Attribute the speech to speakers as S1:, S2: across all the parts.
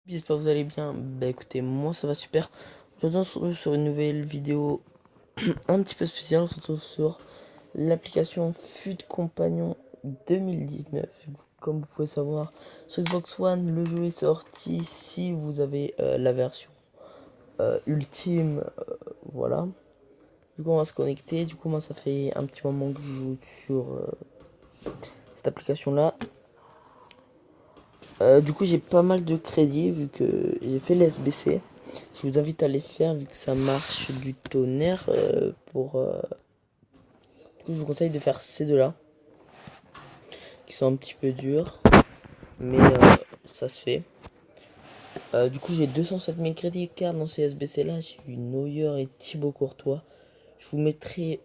S1: J'espère que vous allez bien. Bah écoutez, moi ça va super. Aujourd'hui on se retrouve sur une nouvelle vidéo un petit peu spéciale. On se retrouve sur l'application FUT Compagnon 2019. Comme vous pouvez savoir, sur Xbox One, le jeu est sorti. Si vous avez la version ultime, voilà. Du coup on va se connecter. Du coup moi ça fait un petit moment que je joue sur cette application là. Du coup j'ai pas mal de crédits vu que j'ai fait les SBC. Je vous invite à les faire vu que ça marche du tonnerre. Je vous conseille de faire ces deux-là qui sont un petit peu durs, mais ça se fait. Du coup j'ai 207 000 crédits car dans ces SBC là j'ai eu Neuer et Thibaut Courtois. Je vous mettrai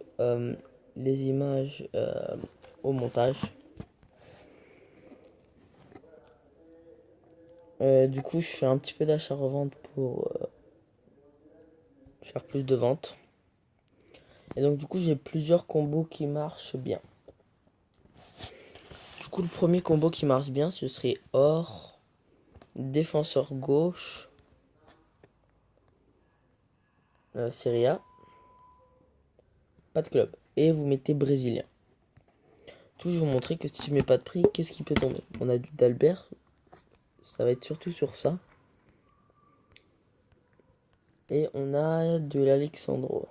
S1: les images au montage. Du coup je fais un petit peu d'achat-revente pour faire plus de ventes. Et donc du coup j'ai plusieurs combos qui marchent bien. Du coup le premier combo qui marche bien ce serait or, défenseur gauche, Serie A, pas de club. Et vous mettez brésilien. Tout, je vais vous montrer que si je mets pas de prix, qu'est-ce qui peut tomber. On a du d'Albert, ça va être surtout sur ça. Et on a de l'Alexandro.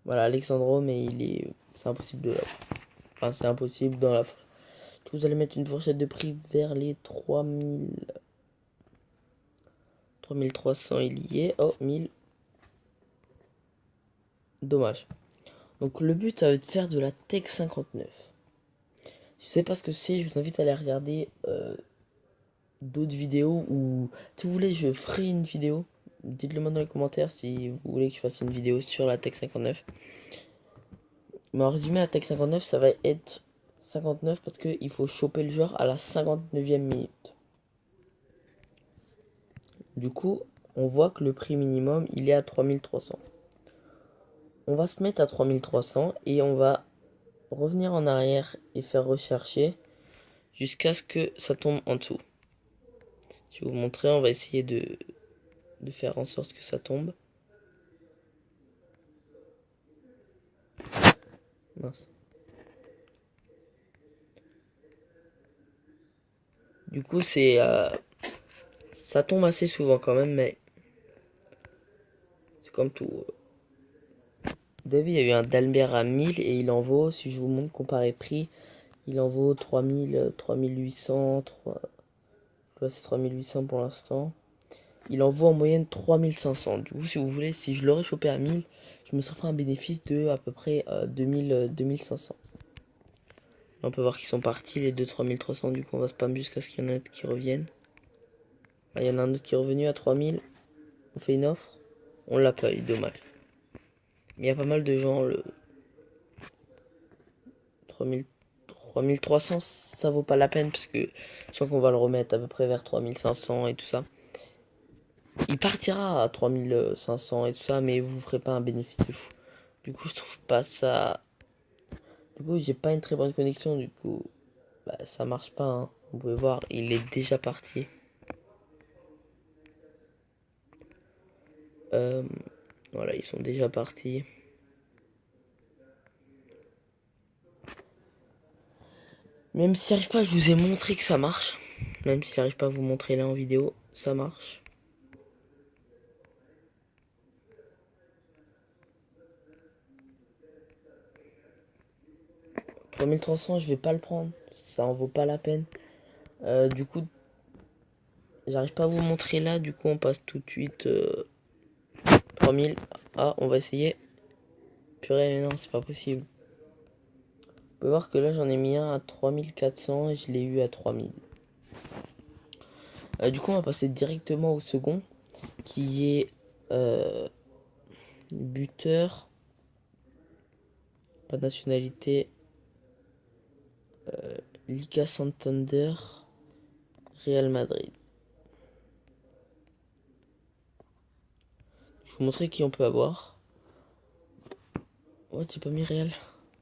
S1: Voilà, Alexandro, mais c'est impossible de l'avoir. Enfin, c'est impossible dans la... Vous allez mettre une fourchette de prix vers les 3300, il y est. Oh, 1000. Dommage. Donc le but, ça va être de faire de la Tech 59. Je sais pas ce que c'est, je vous invite à aller regarder d'autres vidéos ou si vous voulez je ferai une vidéo. Dites-le moi dans les commentaires si vous voulez que je fasse une vidéo sur la Tech 59. Mais en résumé, la Tech 59 ça va être 59 parce qu'il faut choper le joueur à la 59e minute. Du coup on voit que le prix minimum il est à 3300. On va se mettre à 3300 et on va revenir en arrière et faire rechercher jusqu'à ce que ça tombe en dessous. Je vais vous montrer, on va essayer de faire en sorte que ça tombe. Mince. Du coup, ça tombe assez souvent quand même, mais c'est comme tout. Vous avez vu, il y a eu un Dalbert à 1000 et il en vaut, si je vous montre comparé prix, il en vaut 3000, 3800, c'est 3800 pour l'instant. Il en vaut en moyenne 3500. Du coup, si vous voulez, si je l'aurais chopé à 1000, je me serais fait un bénéfice de à peu près 2500. On peut voir qu'ils sont partis, les deux 3300. Du coup, on va spam jusqu'à ce qu'il y en ait qui reviennent. Là, il y en a un autre qui est revenu à 3000. On fait une offre. On l'a pas eu, dommage. Mais il y a pas mal de gens, le 3300, ça vaut pas la peine parce que je sens qu'on va le remettre à peu près vers 3500 et tout ça. Il partira à 3500 et tout ça, mais vous ferez pas un bénéfice de fou. Du coup, je trouve pas ça. Du coup, j'ai pas une très bonne connexion. Du coup, bah, ça marche pas. Hein. Vous pouvez voir, il est déjà parti. Voilà, ils sont déjà partis. Même si j'arrive pas, je vous ai montré que ça marche. Même si j'arrive pas à vous montrer là en vidéo, ça marche. 3300, je vais pas le prendre. Ça en vaut pas la peine. Du coup, j'arrive pas à vous montrer là. Du coup, on passe tout de suite 3000. Ah, on va essayer. Purée, mais non, c'est pas possible. Vous pouvez voir que là, j'en ai mis un à 3400 et je l'ai eu à 3000. Du coup, on va passer directement au second, qui est buteur, pas de nationalité, Liga Santander, Real Madrid. Je vais vous montrer qui on peut avoir. Ouais, j'ai pas mis Real.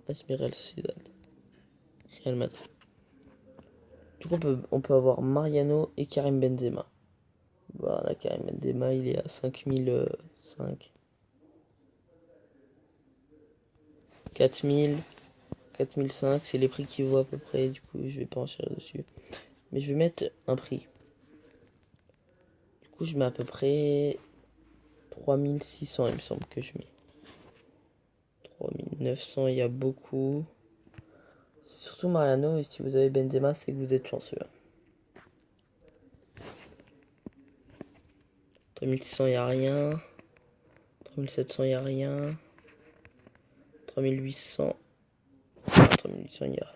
S1: Ah, c'est mis Real Sociedad. Real Madrid. Du coup, on peut avoir Mariano et Karim Benzema. Voilà, Karim Benzema, il est à 5005. 4000, 4005, c'est les prix qu'il vaut à peu près. Du coup, je vais pas enchérir dessus. Mais je vais mettre un prix. Du coup, je mets à peu près 3600, il me semble que je mets. 3900, il y a beaucoup. Surtout Mariano, et si vous avez Benzema, c'est que vous êtes chanceux. 3600, il n'y a rien. 3700, il n'y a rien. 3800. 3800, il y a.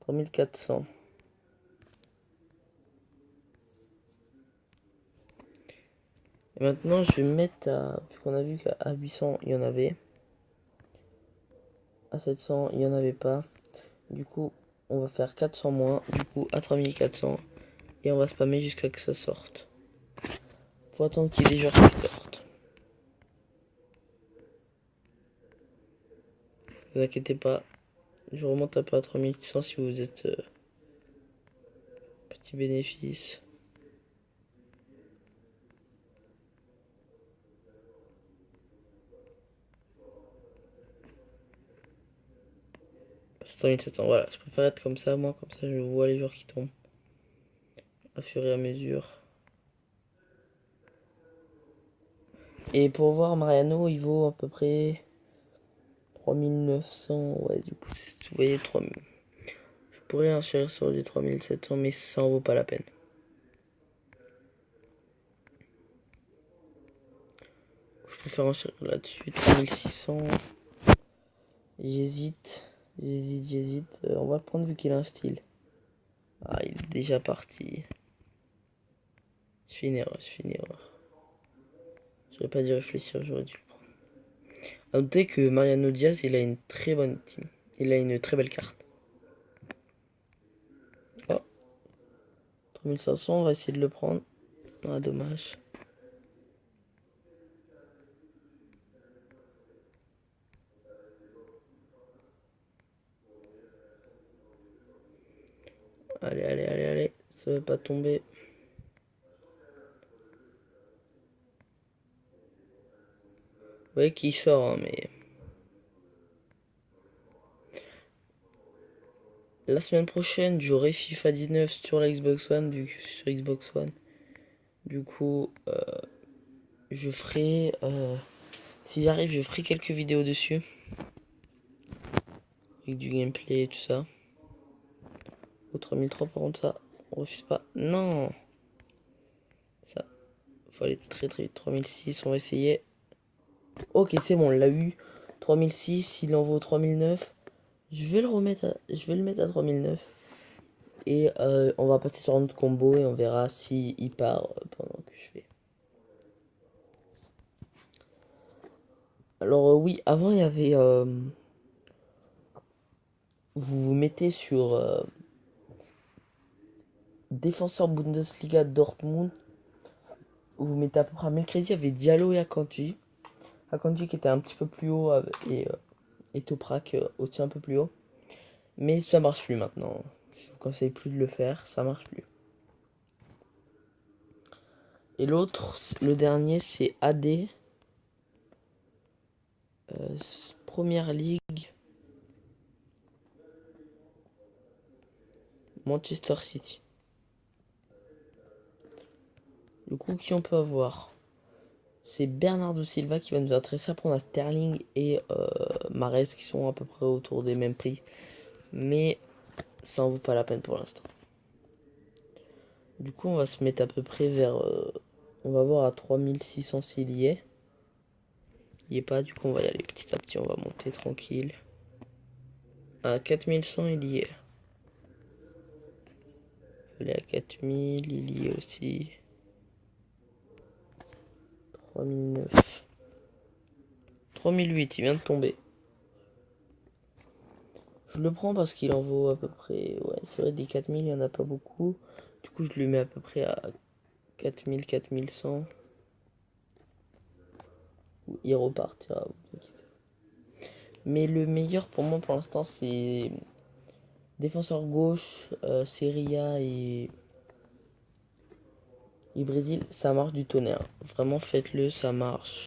S1: 3400. Et maintenant, je vais mettre à. Puisqu'on a vu qu'à 800, il y en avait. À 700, il n'y en avait pas. Du coup, on va faire 400 moins. Du coup, à 3400. Et on va spammer jusqu'à que ça sorte. Faut attendre qu'il y ait des joueurs qui sortent. Ne vous inquiétez pas. Je remonte un peu à 3600 si vous êtes petit bénéfice. C'est 3700, voilà. Je préfère être comme ça, moi. Comme ça, je vois les joueurs qui tombent. Au fur et à mesure. Et pour voir Mariano, il vaut à peu près 3900. Ouais, du coup, vous voyez, 3000. Je pourrais enchérir sur les 3700, mais ça en vaut pas la peine. Je préfère enchérir là-dessus. 3600. J'hésite. On va le prendre vu qu'il a un style. Ah, il est déjà parti. Je fais une erreur. J'aurais pas dû réfléchir, j'aurais dû le prendre. A noter que Mariano Diaz, il a une très bonne team. Il a une très belle carte. Oh, 3500, on va essayer de le prendre. Ah, dommage. Allez. Ça va pas tomber. Vous voyez qu'il sort, hein, mais... La semaine prochaine, j'aurai FIFA 19 sur la Xbox One, sur Xbox One. Du coup, je ferai... si j'arrive, je ferai quelques vidéos dessus. Avec du gameplay et tout ça. Au 3003, par contre, ça, on refuse pas. Non! Ça, faut aller très vite. 3006, on va essayer. Ok, c'est bon, on l'a eu. 3006, il en vaut 3009. Je vais le mettre à 3009. Et on va passer sur un autre combo et on verra si il part pendant que je fais. Alors oui, avant il y avait... vous vous mettez sur défenseur Bundesliga Dortmund. Vous mettez à peu près à 1000 crédits. Il y avait Diallo et Akanji. Akanji qui était un petit peu plus haut et Toprak aussi un peu plus haut. Mais ça marche plus maintenant. Je vous conseille plus de le faire, ça marche plus. Et l'autre, le dernier, c'est AD. Première Ligue. Manchester City. Du coup, qui on peut avoir? C'est Bernardo Silva qui va nous intéresser. Après, on a Sterling et Mahrez qui sont à peu près autour des mêmes prix. Mais ça en vaut pas la peine pour l'instant. Du coup, on va se mettre à peu près vers... on va voir à 3600 s'il y est. Il n'y est pas, du coup, on va y aller petit à petit. On va monter tranquille. À 4100, il y est. Il est à 4000, il y est aussi. 3009. 3008, il vient de tomber. Je le prends parce qu'il en vaut à peu près... Ouais, c'est vrai, des 4000, il n'y en a pas beaucoup. Du coup, je le mets à peu près à 4000, 4100. Il repartira. Mais le meilleur pour moi, pour l'instant, c'est Défenseur gauche, Serie A et Brésil, ça marche du tonnerre. Vraiment, faites-le, ça marche.